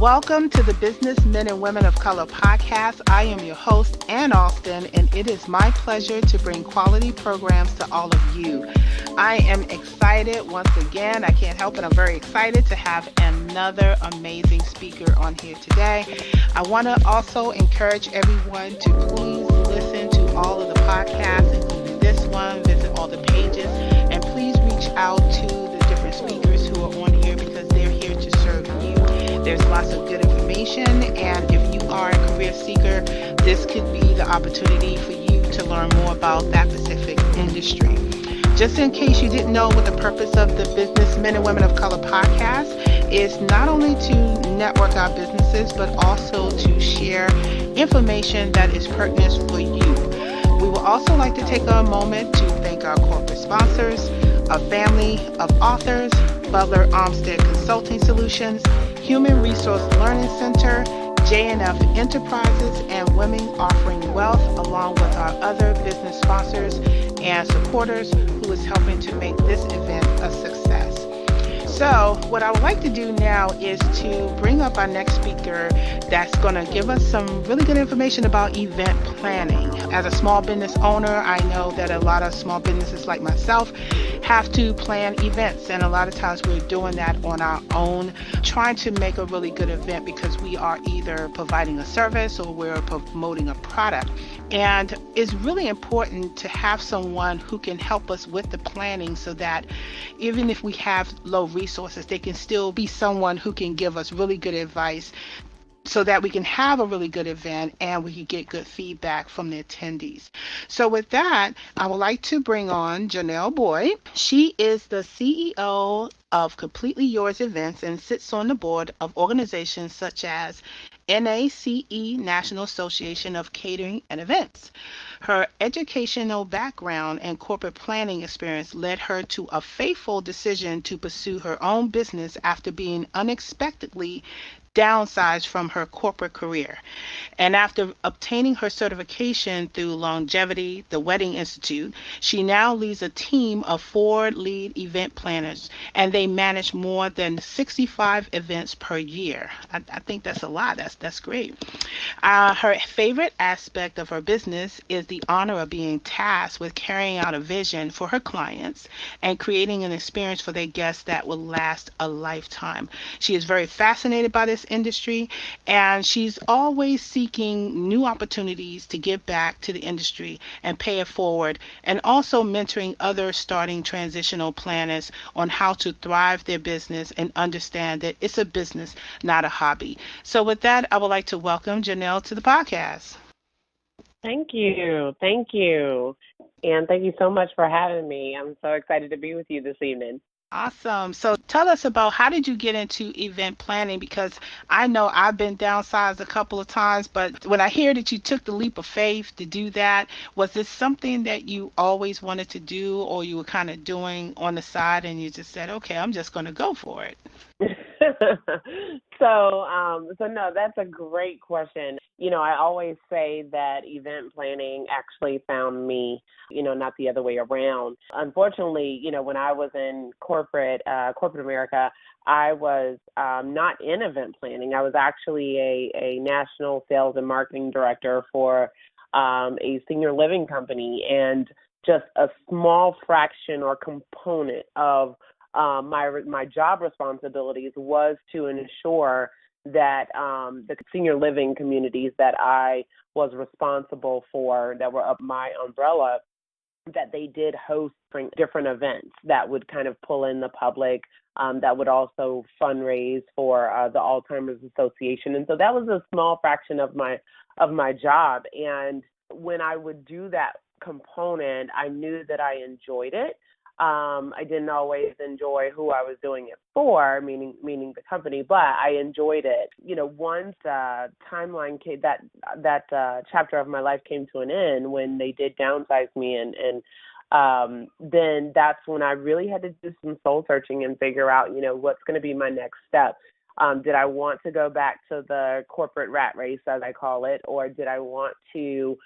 Welcome to the Business Men and Women of Color podcast. I am your host, Ann Alston, and it is my pleasure to bring quality programs to all of you. I am excited once again. I can't help it. I'm very excited to have another amazing speaker on here today. I want to also encourage everyone to please listen to all of the podcasts, including this one, visit all the pages, and please reach out to the different speakers who are on here because they're here to serve you. There's lots of good information, and if you are a career seeker, this could be the opportunity for you to learn more about that specific industry. Just in case you didn't know what the purpose of the Business Men and Women of Color podcast is, not only to network our businesses, but also to share information that is pertinent for you. We would also like to take a moment to thank our corporate sponsors, a family of authors, Butler Armstead Consulting Solutions, Human Resource Learning Center, J&F Enterprises, and Women Offering Wealth, along with our other business sponsors and supporters who is helping to make this event a success. So what I would like to do now is to bring up our next speaker that's going to give us some really good information about event planning. As a small business owner, I know that a lot of small businesses like myself have to plan events, and a lot of times we're doing that on our own, trying to make a really good event because we are either providing a service or we're promoting a product. And it's really important to have someone who can help us with the planning so that even if we have low resources, they can still be someone who can give us really good advice so that we can have a really good event and we can get good feedback from the attendees. So with that, I would like to bring on Janelle Boyd. She is the CEO of Completely Yours Events and sits on the board of organizations such as NACE, National Association of Catering and Events. Her educational background and corporate planning experience led her to a fateful decision to pursue her own business after being unexpectedly downsized from her corporate career. And after obtaining her certification through Longevity, the Wedding Institute, she now leads a team of 4 lead event planners, and they manage more than 65 events per year. I think that's a lot. That's great. Her favorite aspect of her business is the honor of being tasked with carrying out a vision for her clients and creating an experience for their guests that will last a lifetime. She is very fascinated by this industry, and she's always seeking new opportunities to give back to the industry and pay it forward, and also mentoring other starting transitional planners on how to thrive their business and understand that it's a business, not a hobby. So with that, I would like to welcome Janelle to the podcast. Thank you. Thank you. And thank you so much for having me. I'm so excited to be with you this evening. Awesome. So tell us about how did you get into event planning? Because I know I've been downsized a couple of times, but when I hear that you took the leap of faith to do that, was this something that you always wanted to do, or you were kind of doing on the side and you just said, okay, I'm just going to go for it? So no, that's a great question. I always say that event planning actually found me, not the other way around. Unfortunately, when I was in corporate America, I was not in event planning. I was actually a national sales and marketing director for a senior living company, and just a small fraction or component of my job responsibilities was to ensure that the senior living communities that I was responsible for, that were up my umbrella, that they did host different events that would kind of pull in the public, that would also fundraise for the Alzheimer's Association. And so that was a small fraction of my job. And when I would do that component, I knew that I enjoyed it. I didn't always enjoy who I was doing it for, meaning the company, but I enjoyed it. Once timeline came, that chapter of my life came to an end when they did downsize me, and then that's when I really had to do some soul searching and figure out, what's going to be my next step. Did I want to go back to the corporate rat race, as I call it, or did I want to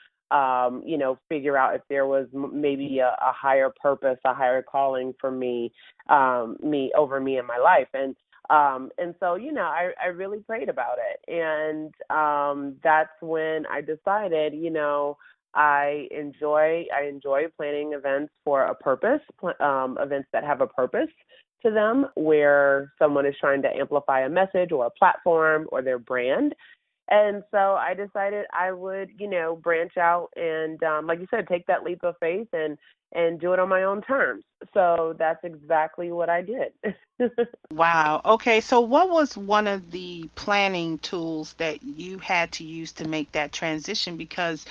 figure out if there was maybe a higher purpose, a higher calling for me in my life. And And so, I really prayed about it. And that's when I decided, I enjoy planning events for a purpose, events that have a purpose to them, where someone is trying to amplify a message or a platform or their brand. And so I decided I would, branch out and, like you said, take that leap of faith and do it on my own terms. So that's exactly what I did. Wow. Okay. So, what was one of the planning tools that you had to use to make that transition? Because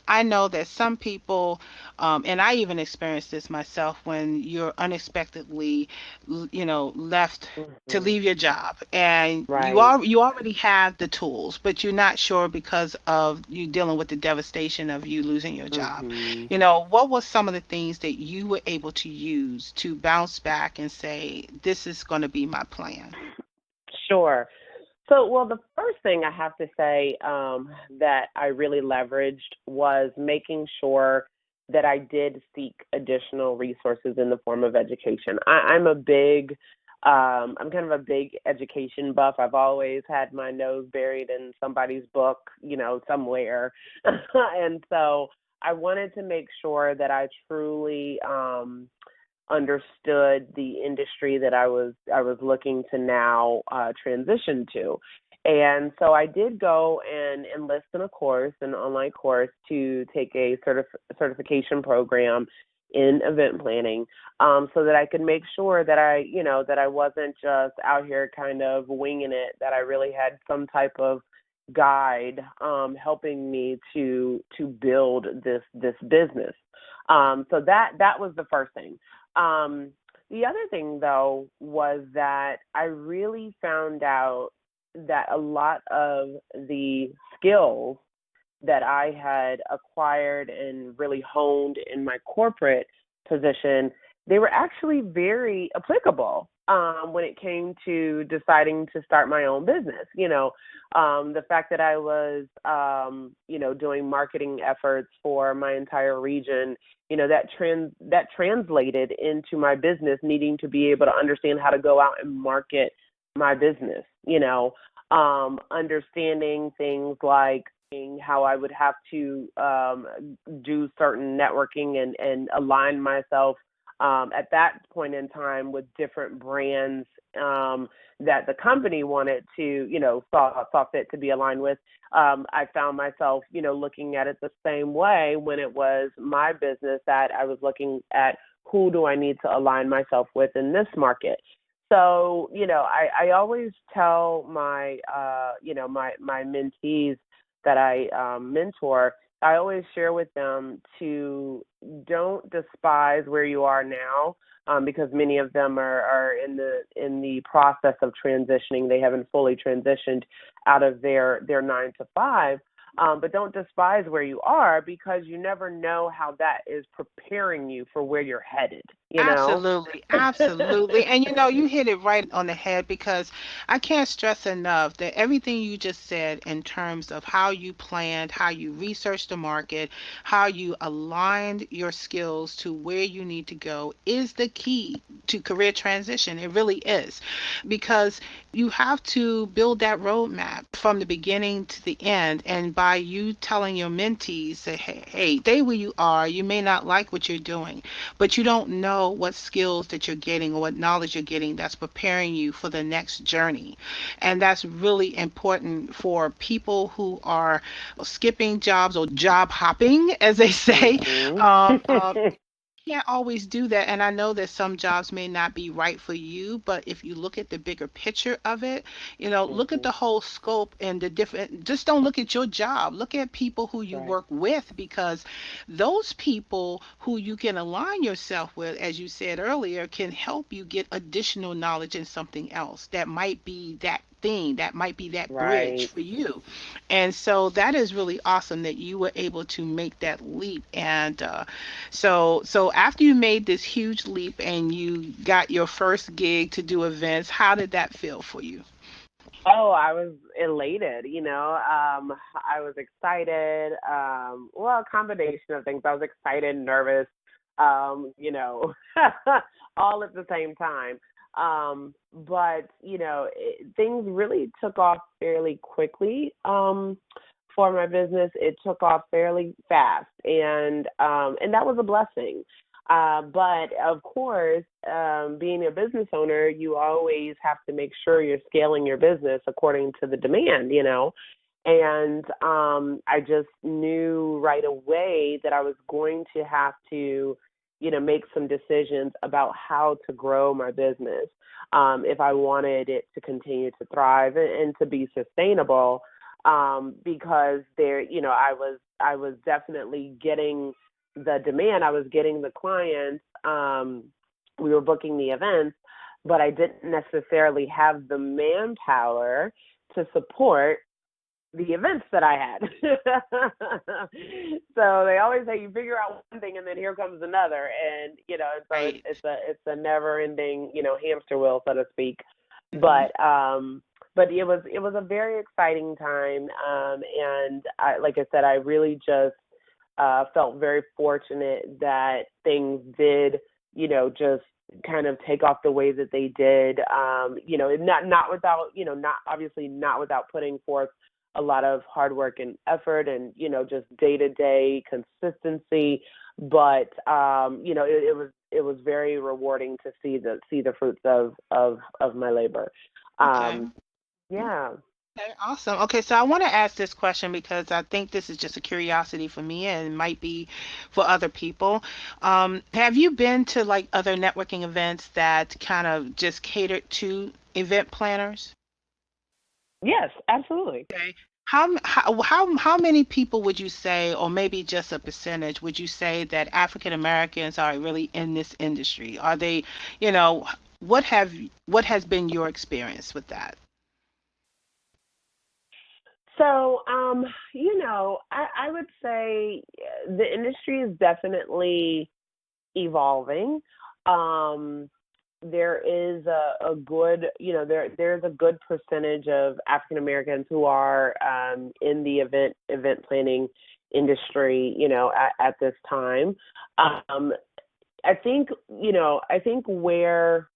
I know that some people, and I even experienced this myself, when you're unexpectedly, left to Hmm. leave your job, and Right. you already have the tools, but you're not sure because of you dealing with the devastation of you losing your job. Hmm. What was some of the things that you were able to use to bounce back and say, this is going to be my plan? Sure. So, well, the first thing I have to say that I really leveraged was making sure that I did seek additional resources in the form of education. I'm kind of a big education buff. I've always had my nose buried in somebody's book, somewhere. And so I wanted to make sure that I truly, understood the industry that I was looking to now transition to. And so I did go and enlist in a course, an online course, to take a certification program in event planning, so that I could make sure that I wasn't just out here kind of winging it, that I really had some type of guide helping me to build this business. So that was the first thing. Um, the other thing, though, was that I really found out that a lot of the skills that I had acquired and really honed in my corporate position, they were actually very applicable when it came to deciding to start my own business. The fact that I was, doing marketing efforts for my entire region, that translated into my business needing to be able to understand how to go out and market my business. Understanding things like how I would have to do certain networking and align myself at that point in time with different brands that the company wanted to, saw fit to be aligned with. I found myself, looking at it the same way when it was my business, that I was looking at who do I need to align myself with in this market. So, I always tell my mentees that I mentor, I always share with them to don't despise where you are now, because many of them are in the process of transitioning. They haven't fully transitioned out of their 9 to 5. But don't despise where you are, because you never know how that is preparing you for where you're headed. Absolutely, absolutely. And you hit it right on the head, because I can't stress enough that everything you just said in terms of how you planned, how you researched the market, how you aligned your skills to where you need to go is the key to career transition. It really is, because you have to build that roadmap from the beginning to the end. And by you telling your mentees, say, hey, stay where you are. You may not like what you're doing, but you don't know what skills that you're getting or what knowledge you're getting that's preparing you for the next journey. And that's really important for people who are skipping jobs or job hopping, as they say. Mhm. Um, can't always do that. And I know that some jobs may not be right for you, but if you look at the bigger picture of it, look at Mhm. the whole scope and the different, just don't look at your job. Look at people who you Right. work with, because those people who you can align yourself with, as you said earlier, can help you get additional knowledge in something else that might be that thing, that might be that bridge Right. for you. And so that is really awesome that you were able to make that leap. And so after you made this huge leap and you got your first gig to do events, how did that feel for you? Oh, I was elated. I was excited. Well, a combination of things. I was excited, nervous, um, you know, all at the same time. But things really took off fairly quickly. For my business, it took off fairly fast, and that was a blessing. But of course, being a business owner, you always have to make sure you're scaling your business according to the demand, And I just knew right away that I was going to have to, make some decisions about how to grow my business if I wanted it to continue to thrive and to be sustainable. Because I was definitely getting the demand, I was getting the clients, we were booking the events, but I didn't necessarily have the manpower to support the events that I had. So they always say you figure out one thing and then here comes another, and so Right. it's a never ending hamster wheel, so to speak. Hmm. But it was a very exciting time, and like I said, I really just felt very fortunate that things did just kind of take off the way that they did. Not without not obviously not without putting forth a lot of hard work and effort, and just day to day consistency. But it was very rewarding to see the fruits of my labor. Okay. Um, yeah. Okay, awesome. Okay, so I want to ask this question because I think this is just a curiosity for me and it might be for other people. Have you been to like other networking events that kind of just catered to event planners? Yes, absolutely. Okay. How many people would you say, or maybe just a percentage, would you say that African Americans are really in this industry? Are they, you know, what have what has been your experience with that? So, I would say the industry is definitely evolving. Um, there is a good, there's a good percentage of African Americans who are in the event planning industry, at this time. Um, I think where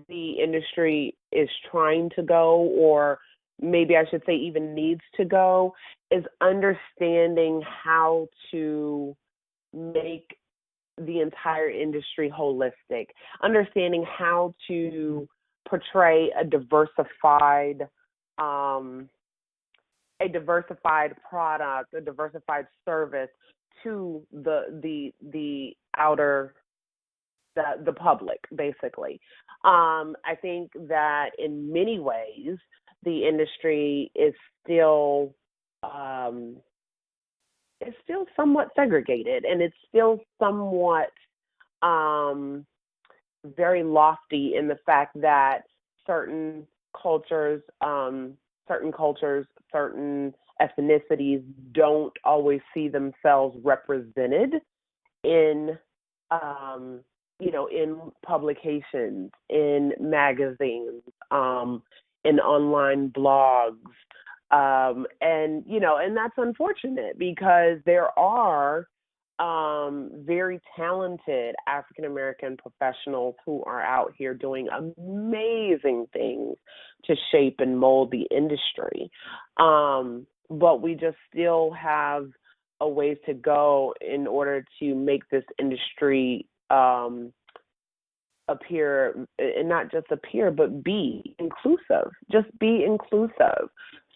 the industry is trying to go, or maybe I should say even needs to go, is understanding how to make the entire industry holistic, understanding how to portray um, a diversified product, a diversified service to the outer the public, basically. I think that in many ways the industry um, is still somewhat segregated, and it's still somewhat um, very lofty in the fact that certain cultures, certain ethnicities don't always see themselves represented in in publications, in magazines, in online blogs. And that's unfortunate because there are very talented African American professionals who are out here doing amazing things to shape and mold the industry. But we just still have a ways to go in order to make this industry appear, and not just appear, but be inclusive. Just be inclusive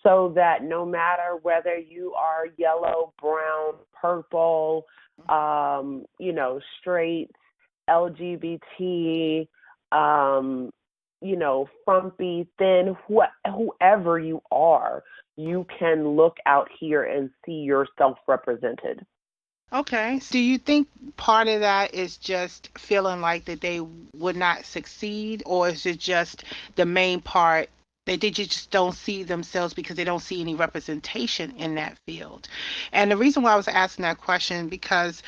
so that no matter whether you are yellow, brown, purple, straight, LGBT, frumpy, thin, whoever you are, you can look out here and see yourself represented. Okay. So do you think part of that is just feeling like that they would not succeed, or is it just the main part that they just don't see themselves because they don't see any representation in that field? And the reason why I was asking that question because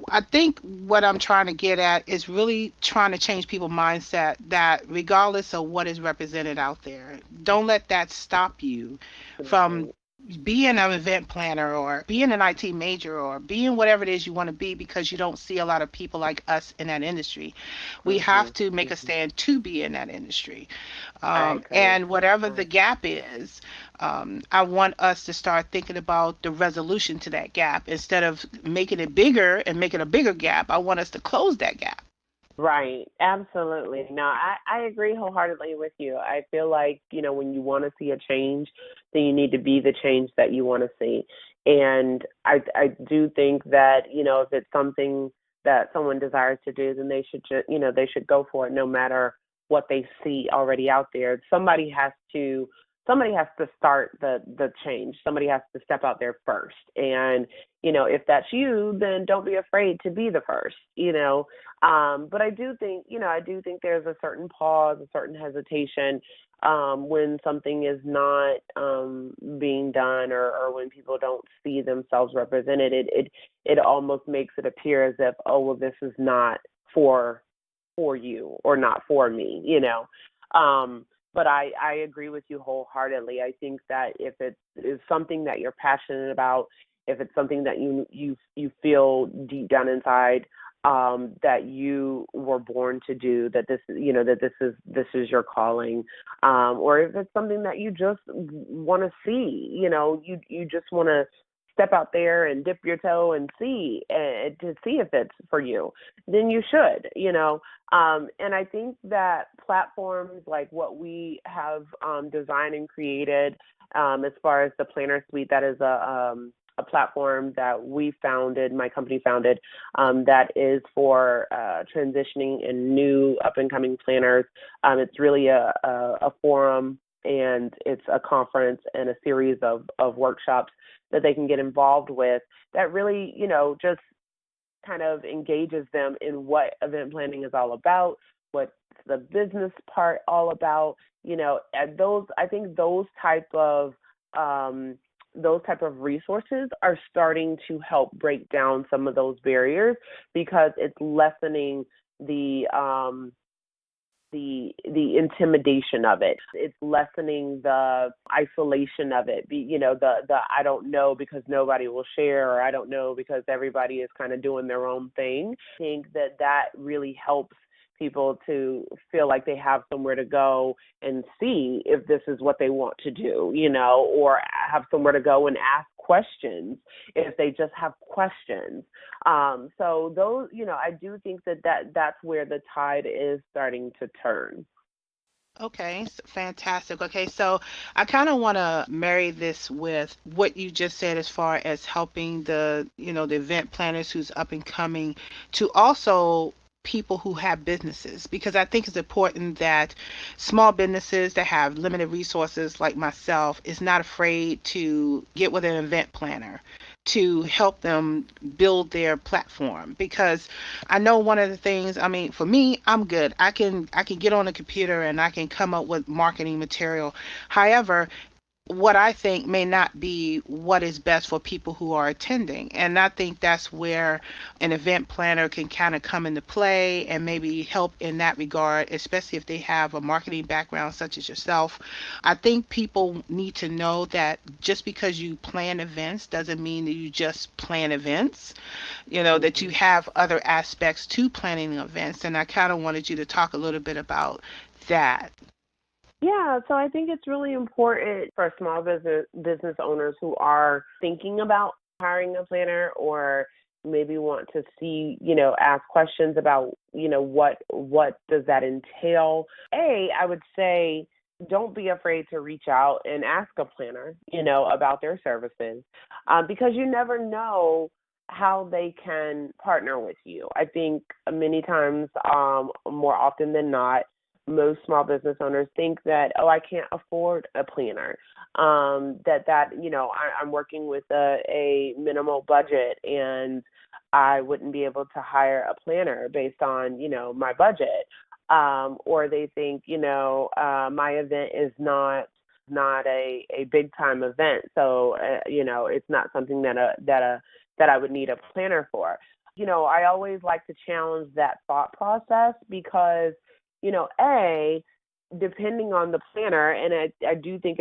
I think what I'm trying to get at is really trying to change people's mindset that regardless of what is represented out there, don't let that stop you from Right. being an event planner or being an IT major or being whatever it is you want to be because you don't see a lot of people like us in that industry. We have Mhm. to make a Mhm. stand to be in that industry. I agree. And whatever the gap is, I want us to start thinking about the resolution to that gap instead of making it bigger and making a bigger gap. I want us to close that gap. Right. Absolutely. No, I agree wholeheartedly with you. I feel like, when you want to see a change, then you need to be the change that you want to see. And I do think that, if it's something that someone desires to do, then they should they should go for it no matter what they see already out there. Somebody has to start the change. Somebody has to step out there first. And, if that's you, then don't be afraid to be the first. But I do think there's a certain pause, a certain hesitation when something is not being done, or when people don't see themselves represented. It almost makes it appear as if, oh, well, this is not for for you or not for me. But I agree with you wholeheartedly. I think that if it is something that you're passionate about, if it's something that you feel deep down inside, that you were born to do, that this is your calling, or if it's something that you just want to see, you just want to step out there and dip your toe and see, to see if it's for you, then you should, and I think that platforms like what we have designed and created, as far as the Planner Suite, that is a platform that we founded, my company founded, that is for transitioning and new up and coming planners. It's really a forum, and it's a conference and a series of workshops that they can get involved with, that really, just kind of engages them in what event planning is all about, what's the business part all about. And I think those type of resources are starting to help break down some of those barriers, because it's lessening the intimidation of it. It's lessening the isolation of it. The I don't know because nobody will share, or I don't know because everybody is kind of doing their own thing. I think that really helps people to feel like they have somewhere to go and see if this is what they want to do, or have somewhere to go and ask questions if they just have questions. So those, I do think that's where the tide is starting to turn. Okay, fantastic. Okay, so I kind of want to marry this with what you just said as far as helping the event planners who's up and coming to also people who have businesses, because I think it's important that small businesses that have limited resources like myself is not afraid to get with an event planner to help them build their platform. Because I know one of the things, I mean, for me, I'm good. I can get on the computer and I can come up with marketing material. However, what I think may not be what is best for people who are attending. And I think that's where an event planner can kind of come into play and maybe help in that regard, especially if they have a marketing background such as yourself. I think people need to know that just because you plan events doesn't mean that you just plan events, that you Hmm. have other aspects to planning events. And I kind of wanted you to talk a little bit about that. Yeah, so I think it's really important for small business owners who are thinking about hiring a planner, or maybe want to see, ask questions about, what does that entail. I would say, don't be afraid to reach out and ask a planner, about their services, because you never know how they can partner with you. I think many times, more often than not, most small business owners think that, oh, I can't afford a planner. I'm working with a minimal budget, and I wouldn't be able to hire a planner based on, my budget. Or they think, my event is not a big time event, so it's not something that I would need a planner for. I always like to challenge that thought process, because depending on the planner, and I do think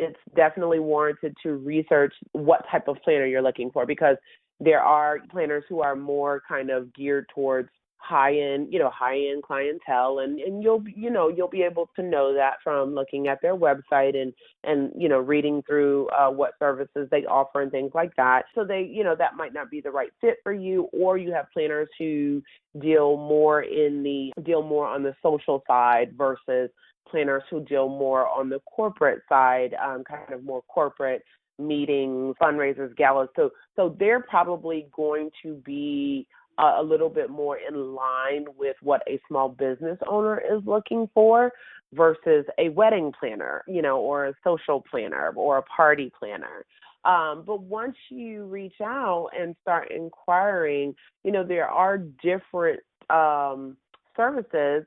it's definitely warranted to research what type of planner you're looking for, because there are planners who are more kind of geared towards high end clientele, and you'll be able to know that from looking at their website and reading through what services they offer and things like that. So that might not be the right fit for you, or you have planners who deal more on the social side versus planners who deal more on the corporate side, kind of more corporate meetings, fundraisers, galas. So they're probably going to be a little bit more in line with what a small business owner is looking for versus a wedding planner, or a social planner or a party planner. But once you reach out and start inquiring, there are different services,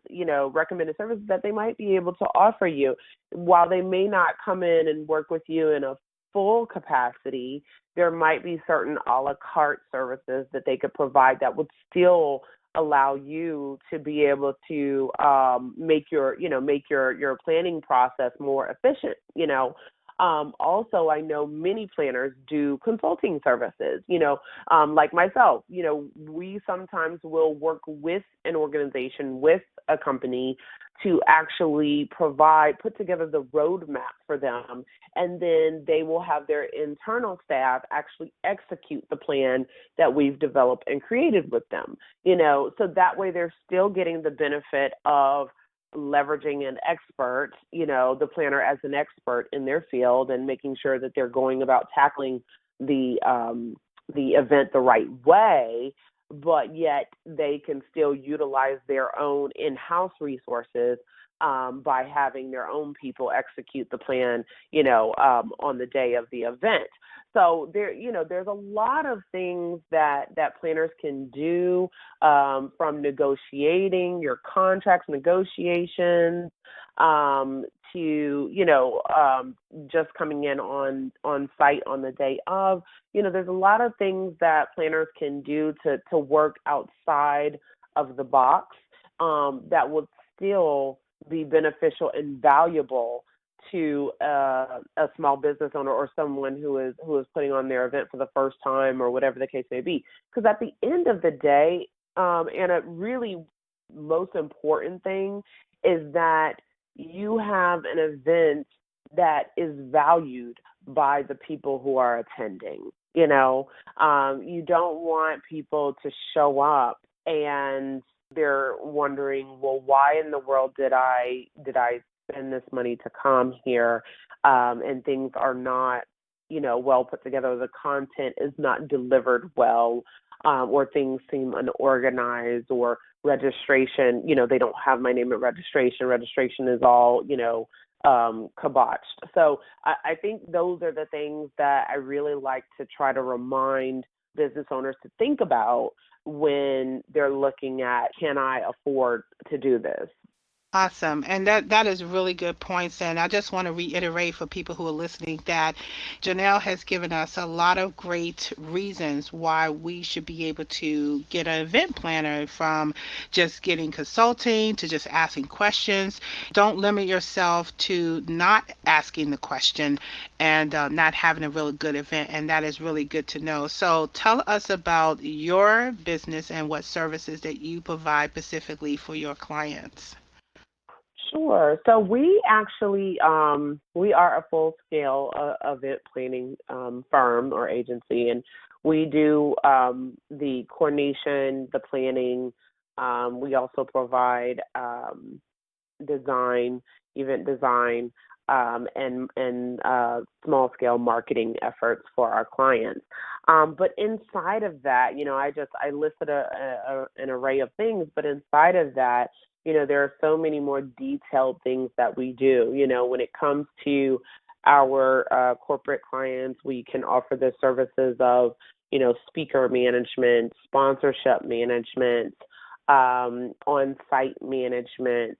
recommended services that they might be able to offer you. While they may not come in and work with you in a full capacity, there might be certain a la carte services that they could provide that would still allow you to be able to make your planning process more efficient. Also, I know many planners do consulting services, like myself. We sometimes will work with an organization, with a company, to actually put together the roadmap for them, and then they will have their internal staff actually execute the plan that we've developed and created with them, so that way they're still getting the benefit of leveraging an expert, the planner as an expert in their field, and making sure that they're going about tackling the event the right way, but yet they can still utilize their own in-house resources by having their own people execute the plan, on the day of the event. So there's a lot of things that planners can do, from negotiating your contracts, negotiations, to just coming in on site on the day of. There's a lot of things that planners can do to work outside of the box, that would still be beneficial and valuable to a small business owner or someone who is putting on their event for the first time, or whatever the case may be. Because at the end of the day, and a really most important thing is that you have an event that is valued by the people who are attending. You don't want people to show up and they're wondering, well, why in the world did I spend this money to come here, and things are not, well put together. The content is not delivered well, or things seem unorganized, or registration, they don't have my name at registration. Registration is all, kiboshed. So I think those are the things that I really like to try to remind business owners to think about when they're looking at, can I afford to do this? Awesome. And that is really good points. And I just want to reiterate for people who are listening that Janelle has given us a lot of great reasons why we should be able to get an event planner, from just getting consulting to just asking questions. Don't limit yourself to not asking the question and not having a really good event. And that is really good to know. So tell us about your business and what services that you provide specifically for your clients. Sure. So we actually we are a full scale event planning firm or agency, and we do the coordination, the planning. We also provide design, event design, and small scale marketing efforts for our clients. But inside of that, I listed an array of things, but inside of that, there are so many more detailed things that we do. When it comes to our corporate clients, we can offer the services of, speaker management, sponsorship management, on-site management,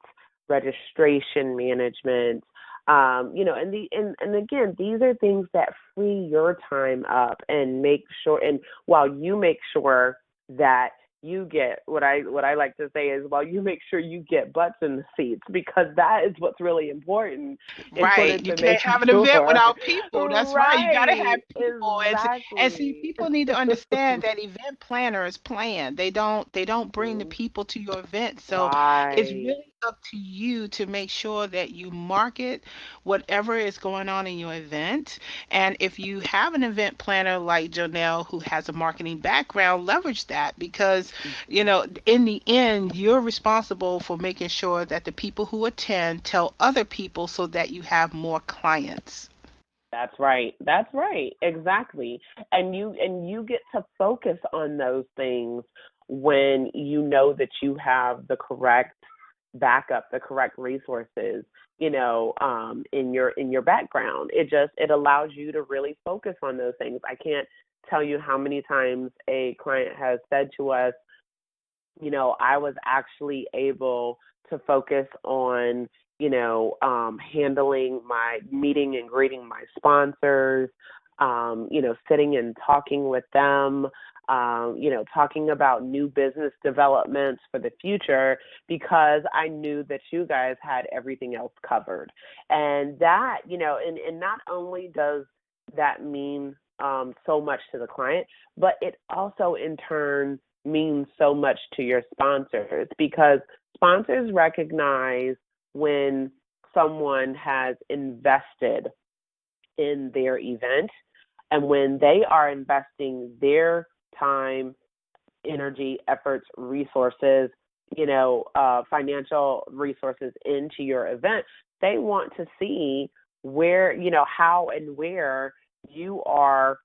registration management. And again, these are things that free your time up and make sure, and while you make sure that you get what I like to say is, well, you make sure you get butts in the seats, because that is what's really important in order Right. You to can't make have an event sure. without people. That's right. You got to have Right. people. And see, Exactly. people need to understand that event planners plan. They don't bring the Mhm. people to your event. So it's Right. really up to you to make sure that you market whatever is going on in your event. And if you have an event planner like Jonelle who has a marketing background, leverage that because in the end, you're responsible for making sure that the people who attend tell other people so that you have more clients. That's right. That's right. Exactly. And you get to focus on those things when you know that you have the correct backup, the correct resources, in your background. It allows you to really focus on those things. I can't tell you how many times a client has said to us, I was actually able to focus on, handling my meeting and greeting my sponsors, sitting and talking with them, talking about new business developments for the future, because I knew that you guys had everything else covered. And that, and not only does that mean so much to the client, but it also in turn means so much to your sponsors, because sponsors recognize when someone has invested in their event, and when they are investing their time, energy, efforts, resources, financial resources into your event. They want to see where, how and where you are,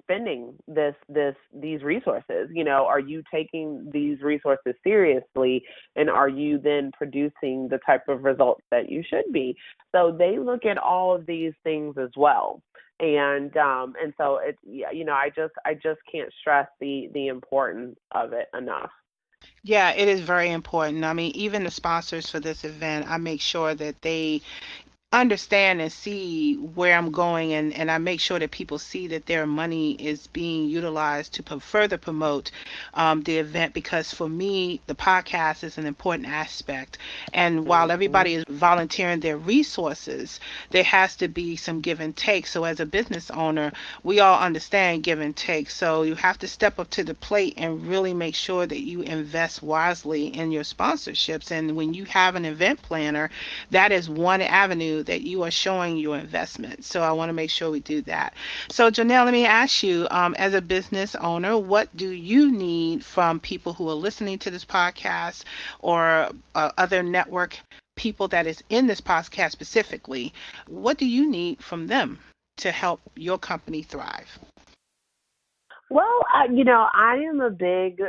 spending these resources. Are you taking these resources seriously, and are you then producing the type of results that you should be? So they look at all of these things as well. And so it's, yeah, I just can't stress the importance of it enough. Yeah, it is very important. I mean, even the sponsors for this event, I make sure that they understand and see where I'm going, and I make sure that people see that their money is being utilized to further promote the event because for me, the podcast is an important aspect. And while Hmm. everybody is volunteering their resources, there has to be some give and take. So as a business owner, we all understand give and take. So you have to step up to the plate and really make sure that you invest wisely in your sponsorships. And when you have an event planner, that is one avenue that you are showing your investment. So I want to make sure we do that. So Janelle, let me ask you, as a business owner, what do you need from people who are listening to this podcast or other network people that is in this podcast specifically? What do you need from them to help your company thrive? Well, I am a big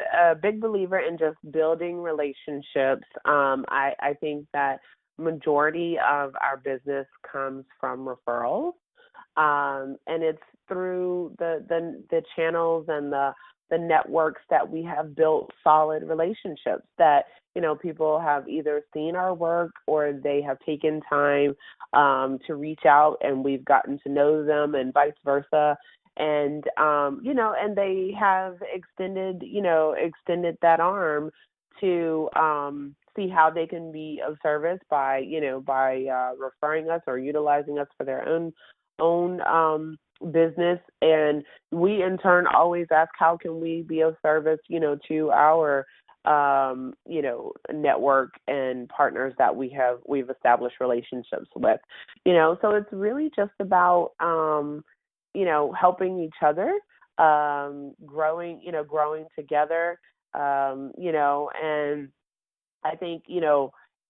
believer in just building relationships. I think that majority of our business comes from referrals, and it's through the channels and the networks that we have built solid relationships, that people have either seen our work or they have taken time to reach out, and we've gotten to know them, and vice versa. And they have extended that arm to see how they can be of service by referring us or utilizing us for their own business. And we in turn always ask, how can we be of service, to our network and partners that we've established relationships with. So it's really just about helping each other, growing together, and I think,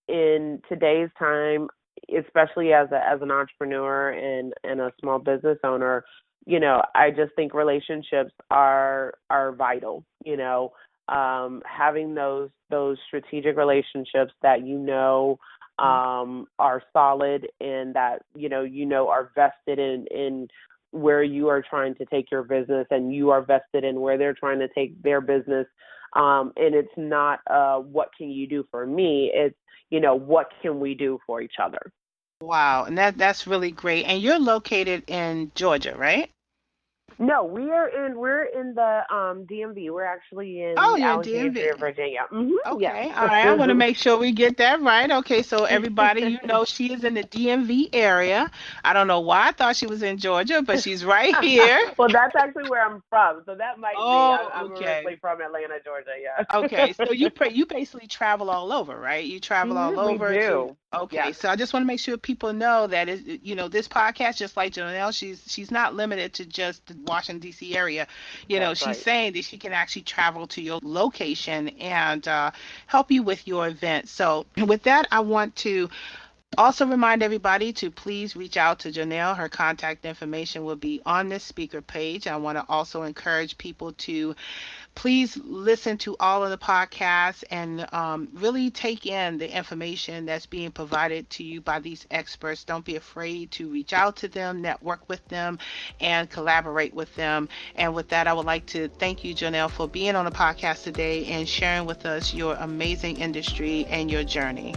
in today's time, especially as an entrepreneur and a small business owner, I just think relationships are vital. Having those strategic relationships that are solid, and that are vested in where you are trying to take your business, and you are vested in where they're trying to take their business. And it's not what can you do for me? It's what can we do for each other? Wow, and that's really great. And you're located in Georgia, right? No, we're in the DMV. We're actually Oh, in you're in Alexandria, DMV. Virginia. Yes. Okay, all right. I want to make sure we get that right. Okay, so everybody, she is in the DMV area. I don't know why I thought she was in Georgia, but she's right here. Well, that's actually where I'm from, so that might be. Oh, I'm okay. originally from Atlanta, Georgia. Yeah. Okay, so you basically travel all over, right? You travel all We over to. do. Okay, Yes, so I just want to make sure people know that this podcast, just like Janelle, she's not limited to just the Washington D.C. area. that's She's right. saying that she can actually travel to your location and help you with your event. So with that, I want to also remind everybody to please reach out to Janelle. Her contact information will be on this speaker page. I want to also encourage people to please listen to all of the podcasts and really take in the information that's being provided to you by these experts. Don't be afraid to reach out to them, network with them, and collaborate with them. And with that, I would like to thank you, Janelle, for being on the podcast today and sharing with us your amazing industry and your journey.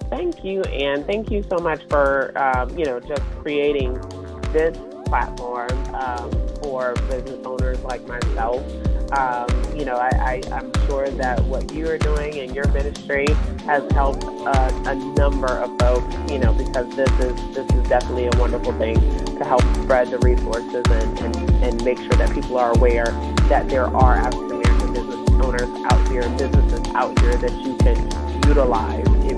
Thank you, and thank you so much for just creating this platform for business owners like myself. I'm sure that what you are doing in your ministry has helped a number of folks. Because this is definitely a wonderful thing to help spread the resources and make sure that people are aware that there are African American business owners out here and businesses out here that you can utilize if